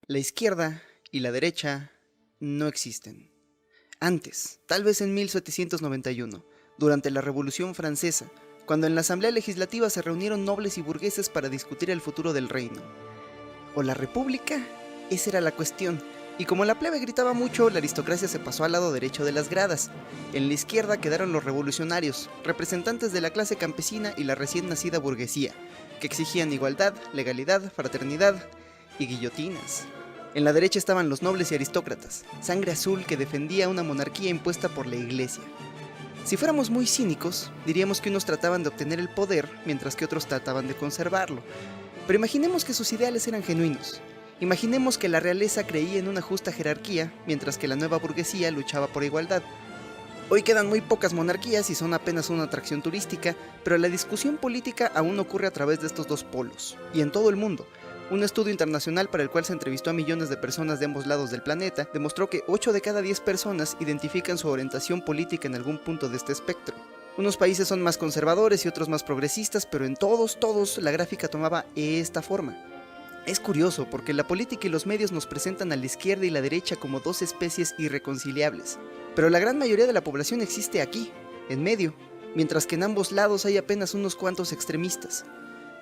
La izquierda y la derecha no existen. Antes, tal vez en 1791, durante la Revolución Francesa, cuando en la Asamblea Legislativa se reunieron nobles y burgueses para discutir el futuro del reino. ¿O la república? Esa era la cuestión, y como la plebe gritaba mucho, la aristocracia se pasó al lado derecho de las gradas. En la izquierda quedaron los revolucionarios, representantes de la clase campesina y la recién nacida burguesía, que exigían igualdad, legalidad, fraternidad y guillotinas. En la derecha estaban los nobles y aristócratas, sangre azul que defendía una monarquía impuesta por la iglesia. Si fuéramos muy cínicos, diríamos que unos trataban de obtener el poder, mientras que otros trataban de conservarlo. Pero imaginemos que sus ideales eran genuinos. Imaginemos que la realeza creía en una justa jerarquía, mientras que la nueva burguesía luchaba por igualdad. Hoy quedan muy pocas monarquías y son apenas una atracción turística, pero la discusión política aún ocurre a través de estos dos polos, y en todo el mundo. Un estudio internacional para el cual se entrevistó a millones de personas de ambos lados del planeta demostró que 8 de cada 10 personas identifican su orientación política en algún punto de este espectro. Unos países son más conservadores y otros más progresistas, pero en todos la gráfica tomaba esta forma. Es curioso porque la política y los medios nos presentan a la izquierda y la derecha como dos especies irreconciliables, pero la gran mayoría de la población existe aquí, en medio, mientras que en ambos lados hay apenas unos cuantos extremistas.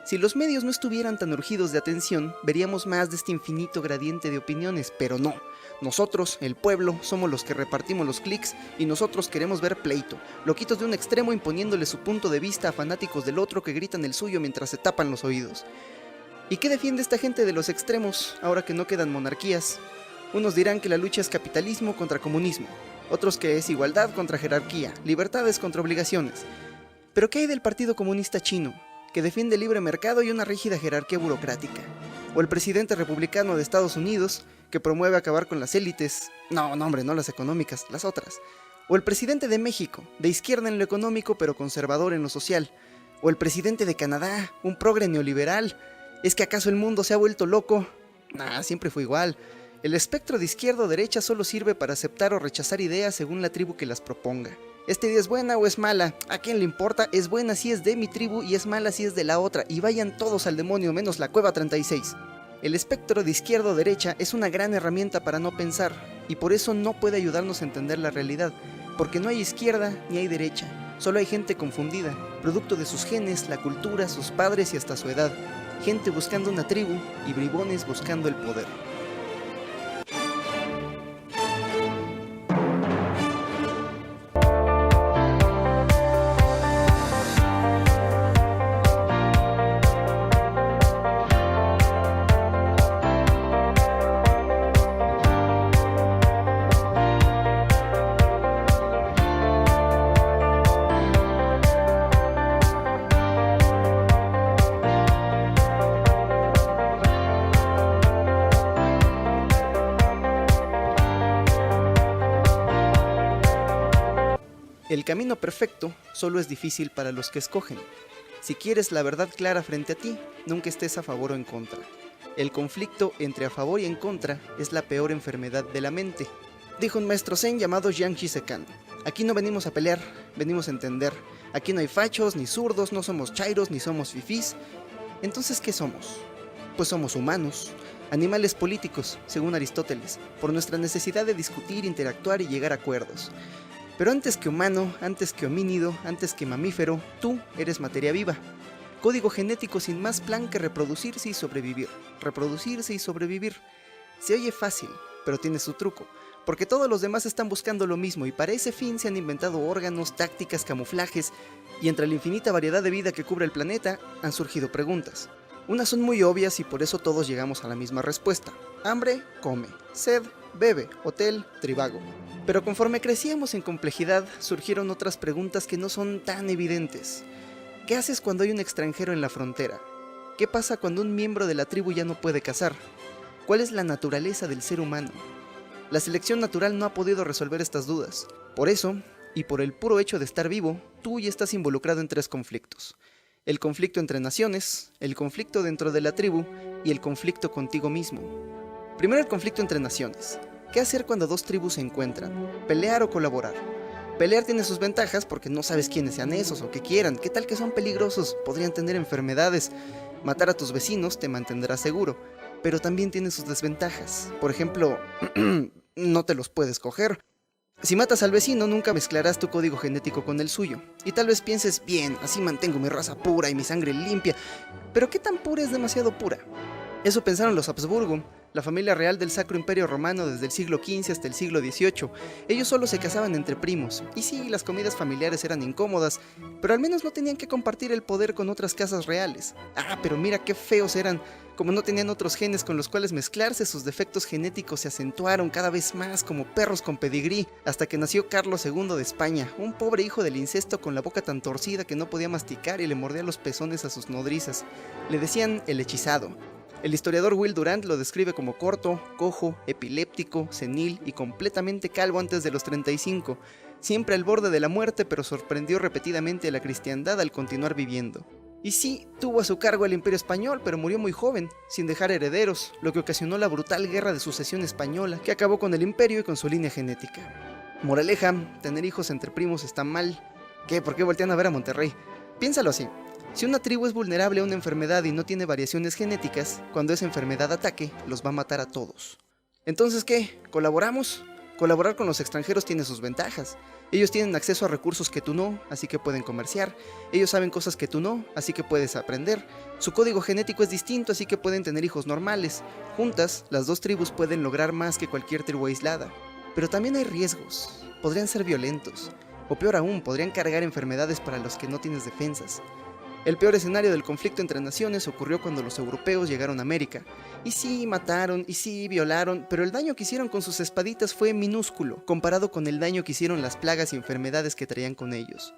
Si los medios no estuvieran tan urgidos de atención, veríamos más de este infinito gradiente de opiniones, pero no. Nosotros, el pueblo, somos los que repartimos los clics y nosotros queremos ver pleito, loquitos de un extremo imponiéndole su punto de vista a fanáticos del otro que gritan el suyo mientras se tapan los oídos. ¿Y qué defiende esta gente de los extremos, ahora que no quedan monarquías? Unos dirán que la lucha es capitalismo contra comunismo, otros que es igualdad contra jerarquía, libertades contra obligaciones. ¿Pero qué hay del Partido Comunista Chino, que defiende el libre mercado y una rígida jerarquía burocrática? O el presidente republicano de Estados Unidos, que promueve acabar con las élites, no hombre, no las económicas, las otras. O el presidente de México, de izquierda en lo económico pero conservador en lo social. O el presidente de Canadá, un progre neoliberal. ¿Es que acaso el mundo se ha vuelto loco? Nah, siempre fue igual. El espectro de izquierda o derecha solo sirve para aceptar o rechazar ideas según la tribu que las proponga. ¿Esta idea es buena o es mala? ¿A quién le importa? Es buena si es de mi tribu y es mala si es de la otra, y vayan todos al demonio menos la Cueva 36. El espectro de izquierda o derecha es una gran herramienta para no pensar, y por eso no puede ayudarnos a entender la realidad, porque no hay izquierda ni hay derecha, solo hay gente confundida, producto de sus genes, la cultura, sus padres y hasta su edad, gente buscando una tribu y bribones buscando el poder. El camino perfecto solo es difícil para los que escogen. Si quieres la verdad clara frente a ti, nunca estés a favor o en contra. El conflicto entre a favor y en contra es la peor enfermedad de la mente, dijo un maestro zen llamado Jiang Shisekan. Aquí no venimos a pelear, venimos a entender. Aquí no hay fachos ni zurdos, no somos chairos ni somos fifís. Entonces, ¿qué somos? Pues somos humanos, animales políticos, según Aristóteles, por nuestra necesidad de discutir, interactuar y llegar a acuerdos. Pero antes que humano, antes que homínido, antes que mamífero, tú eres materia viva. Código genético sin más plan que reproducirse y sobrevivir. Reproducirse y sobrevivir. Se oye fácil, pero tiene su truco, porque todos los demás están buscando lo mismo y para ese fin se han inventado órganos, tácticas, camuflajes, y entre la infinita variedad de vida que cubre el planeta han surgido preguntas. Unas son muy obvias y por eso todos llegamos a la misma respuesta. Hambre, come. Sed, bebe. Hotel, trivago. Pero conforme crecíamos en complejidad, surgieron otras preguntas que no son tan evidentes. ¿Qué haces cuando hay un extranjero en la frontera? ¿Qué pasa cuando un miembro de la tribu ya no puede cazar? ¿Cuál es la naturaleza del ser humano? La selección natural no ha podido resolver estas dudas. Por eso, y por el puro hecho de estar vivo, tú ya estás involucrado en 3 conflictos. El conflicto entre naciones, el conflicto dentro de la tribu y el conflicto contigo mismo. Primero el conflicto entre naciones. ¿Qué hacer cuando 2 tribus se encuentran? ¿Pelear o colaborar? Pelear tiene sus ventajas porque no sabes quiénes sean esos o qué quieran. ¿Qué tal que son peligrosos? Podrían tener enfermedades. Matar a tus vecinos te mantendrá seguro. pero también tiene sus desventajas. Por ejemplo, no te los puedes coger. Si matas al vecino, nunca mezclarás tu código genético con el suyo. Y tal vez pienses, bien, así mantengo mi raza pura y mi sangre limpia. Pero ¿qué tan pura es demasiado pura? Eso pensaron los Habsburgo, la familia real del Sacro Imperio Romano desde el siglo XV hasta el siglo XVIII. Ellos solo se casaban entre primos. Y sí, las comidas familiares eran incómodas, pero al menos no tenían que compartir el poder con otras casas reales. Ah, pero mira qué feos eran. Como no tenían otros genes con los cuales mezclarse, sus defectos genéticos se acentuaron cada vez más como perros con pedigrí, hasta que nació Carlos II de España, un pobre hijo del incesto con la boca tan torcida que no podía masticar y le mordía los pezones a sus nodrizas. Le decían el hechizado. El historiador Will Durant lo describe como corto, cojo, epiléptico, senil y completamente calvo antes de los 35, siempre al borde de la muerte, pero sorprendió repetidamente a la cristiandad al continuar viviendo. Y sí, tuvo a su cargo el Imperio Español, pero murió muy joven, sin dejar herederos, lo que ocasionó la brutal Guerra de Sucesión Española, que acabó con el imperio y con su línea genética. Moraleja, tener hijos entre primos está mal. ¿Qué? ¿Por qué voltean a ver a Monterrey? Piénsalo así. Si una tribu es vulnerable a una enfermedad y no tiene variaciones genéticas, cuando esa enfermedad ataque, los va a matar a todos. Entonces, ¿qué? ¿Colaboramos? Colaborar con los extranjeros tiene sus ventajas. Ellos tienen acceso a recursos que tú no, así que pueden comerciar. Ellos saben cosas que tú no, así que puedes aprender. Su código genético es distinto, así que pueden tener hijos normales. Juntas, las dos tribus pueden lograr más que cualquier tribu aislada. Pero también hay riesgos. Podrían ser violentos. O peor aún, podrían cargar enfermedades para los que no tienes defensas. El peor escenario del conflicto entre naciones ocurrió cuando los europeos llegaron a América. Y sí, mataron, y sí, violaron, pero el daño que hicieron con sus espaditas fue minúsculo, comparado con el daño que hicieron las plagas y enfermedades que traían con ellos.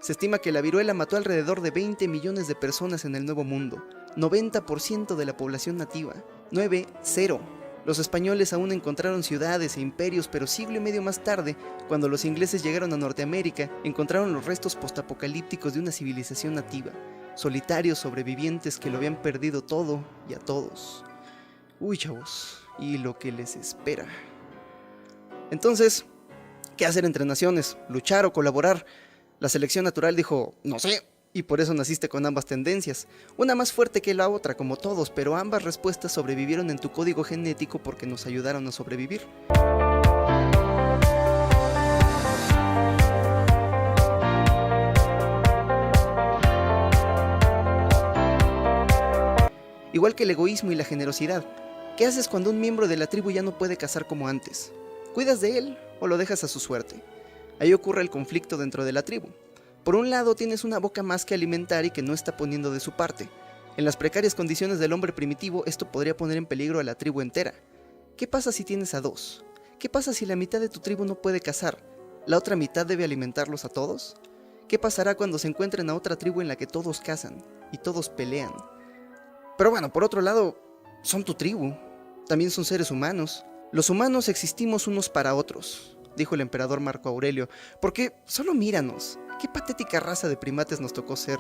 Se estima que la viruela mató alrededor de 20 millones de personas en el Nuevo Mundo, 90% de la población nativa, 9-0. Los españoles aún encontraron ciudades e imperios, pero siglo y medio más tarde, cuando los ingleses llegaron a Norteamérica, encontraron los restos postapocalípticos de una civilización nativa, solitarios sobrevivientes que lo habían perdido todo y a todos. Uy, chavos, y lo que les espera. Entonces, ¿qué hacer entre naciones? ¿Luchar o colaborar? La selección natural dijo, no sé. Y por eso naciste con ambas tendencias, una más fuerte que la otra como todos, pero ambas respuestas sobrevivieron en tu código genético porque nos ayudaron a sobrevivir. Igual que el egoísmo y la generosidad, ¿qué haces cuando un miembro de la tribu ya no puede cazar como antes? ¿Cuidas de él o lo dejas a su suerte? Ahí ocurre el conflicto dentro de la tribu. Por un lado tienes una boca más que alimentar y que no está poniendo de su parte. En las precarias condiciones del hombre primitivo, esto podría poner en peligro a la tribu entera. ¿Qué pasa si tienes a dos? ¿Qué pasa si la mitad de tu tribu no puede cazar? ¿La otra mitad debe alimentarlos a todos? ¿Qué pasará cuando se encuentren a otra tribu en la que todos cazan y todos pelean? Pero bueno, por otro lado, son tu tribu. También son seres humanos. Los humanos existimos unos para otros, dijo el emperador Marco Aurelio, porque solo míranos. Qué patética raza de primates nos tocó ser.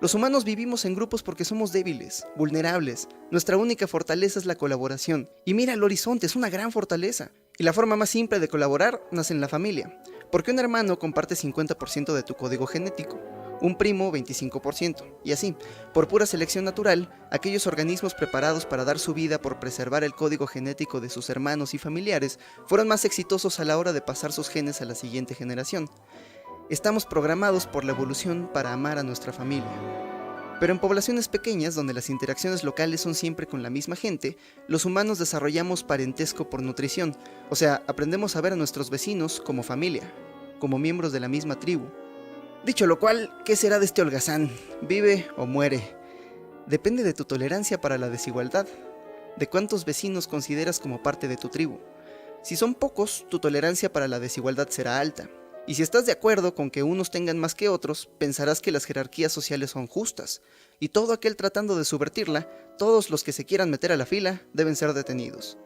Los humanos vivimos en grupos porque somos débiles, vulnerables. Nuestra única fortaleza es la colaboración. Y mira el horizonte, es una gran fortaleza. Y la forma más simple de colaborar nace en la familia. Porque un hermano comparte 50% de tu código genético, un primo 25%, y así, por pura selección natural, aquellos organismos preparados para dar su vida por preservar el código genético de sus hermanos y familiares fueron más exitosos a la hora de pasar sus genes a la siguiente generación. Estamos programados por la evolución para amar a nuestra familia. Pero en poblaciones pequeñas, donde las interacciones locales son siempre con la misma gente, los humanos desarrollamos parentesco por nutrición, o sea, aprendemos a ver a nuestros vecinos como familia, como miembros de la misma tribu. Dicho lo cual, ¿qué será de este holgazán? ¿Vive o muere? Depende de tu tolerancia para la desigualdad, de cuántos vecinos consideras como parte de tu tribu. Si son pocos, tu tolerancia para la desigualdad será alta. Y si estás de acuerdo con que unos tengan más que otros, pensarás que las jerarquías sociales son justas, y todo aquel tratando de subvertirla, todos los que se quieran meter a la fila, deben ser detenidos.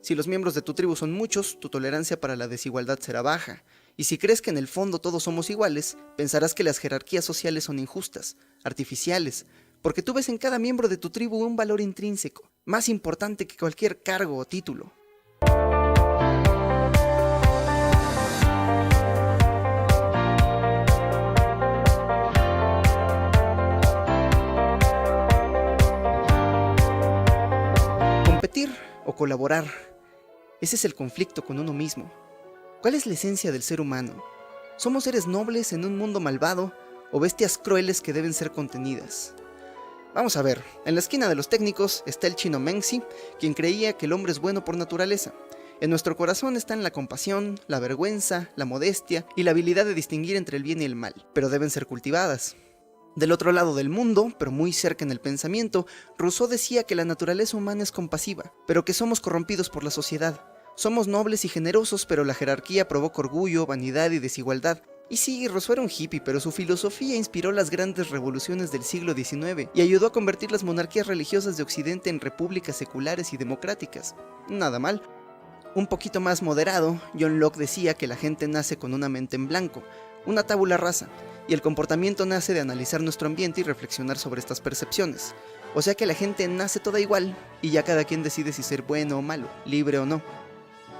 Si los miembros de tu tribu son muchos, tu tolerancia para la desigualdad será baja, y si crees que en el fondo todos somos iguales, pensarás que las jerarquías sociales son injustas, artificiales, porque tú ves en cada miembro de tu tribu un valor intrínseco, más importante que cualquier cargo o título. o colaborar. Ese es el conflicto con uno mismo. ¿Cuál es la esencia del ser humano? ¿Somos seres nobles en un mundo malvado o bestias crueles que deben ser contenidas? Vamos a ver, en la esquina de los técnicos está el chino Mengzi, quien creía que el hombre es bueno por naturaleza. En nuestro corazón están la compasión, la vergüenza, la modestia y la habilidad de distinguir entre el bien y el mal, pero deben ser cultivadas. Del otro lado del mundo, pero muy cerca en el pensamiento, Rousseau decía que la naturaleza humana es compasiva, pero que somos corrompidos por la sociedad. Somos nobles y generosos, pero la jerarquía provoca orgullo, vanidad y desigualdad. Y sí, Rousseau era un hippie, pero su filosofía inspiró las grandes revoluciones del siglo XIX y ayudó a convertir las monarquías religiosas de Occidente en repúblicas seculares y democráticas. Nada mal. Un poquito más moderado, John Locke decía que la gente nace con una mente en blanco, una tabula rasa, y el comportamiento nace de analizar nuestro ambiente y reflexionar sobre estas percepciones. O sea que la gente nace toda igual, y ya cada quien decide si ser bueno o malo, libre o no.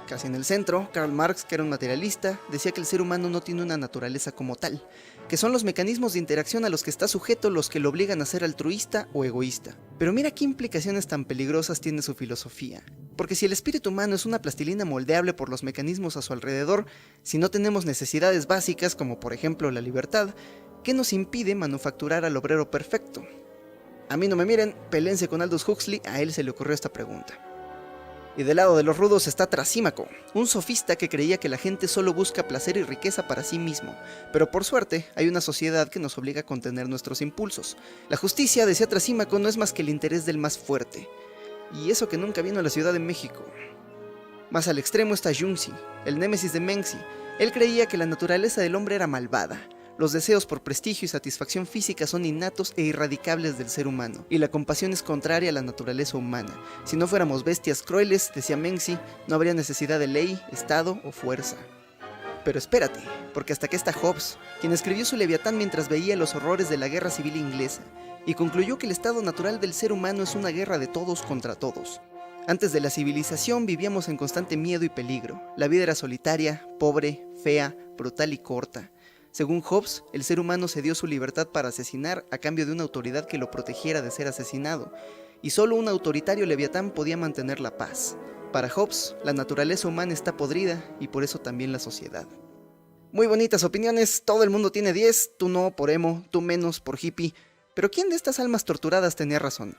Casi en el centro, Karl Marx, que era un materialista, decía que el ser humano no tiene una naturaleza como tal, que son los mecanismos de interacción a los que está sujeto los que lo obligan a ser altruista o egoísta. Pero mira qué implicaciones tan peligrosas tiene su filosofía. Porque si el espíritu humano es una plastilina moldeable por los mecanismos a su alrededor, si no tenemos necesidades básicas como por ejemplo la libertad, ¿qué nos impide manufacturar al obrero perfecto? A mí no me miren, pelense con Aldous Huxley, a él se le ocurrió esta pregunta. Y del lado de los rudos está Trasímaco, un sofista que creía que la gente solo busca placer y riqueza para sí mismo, pero por suerte hay una sociedad que nos obliga a contener nuestros impulsos. La justicia, decía Trasímaco, no es más que el interés del más fuerte, y eso que nunca vino a la Ciudad de México. Más al extremo está Junzi, el némesis de Mengzi. Él creía que la naturaleza del hombre era malvada. Los deseos por prestigio y satisfacción física son innatos e irradicables del ser humano, y la compasión es contraria a la naturaleza humana. Si no fuéramos bestias crueles, decía Mengzi, no habría necesidad de ley, estado o fuerza. Pero espérate, porque hasta aquí está Hobbes, quien escribió su Leviatán mientras veía los horrores de la guerra civil inglesa, y concluyó que el estado natural del ser humano es una guerra de todos contra todos. Antes de la civilización vivíamos en constante miedo y peligro. La vida era solitaria, pobre, fea, brutal y corta. Según Hobbes, el ser humano cedió su libertad para asesinar a cambio de una autoridad que lo protegiera de ser asesinado, y solo un autoritario Leviatán podía mantener la paz. Para Hobbes, la naturaleza humana está podrida y por eso también la sociedad. Muy bonitas opiniones, todo el mundo tiene 10, tú no por emo, tú menos por hippie, pero ¿quién de estas almas torturadas tenía razón?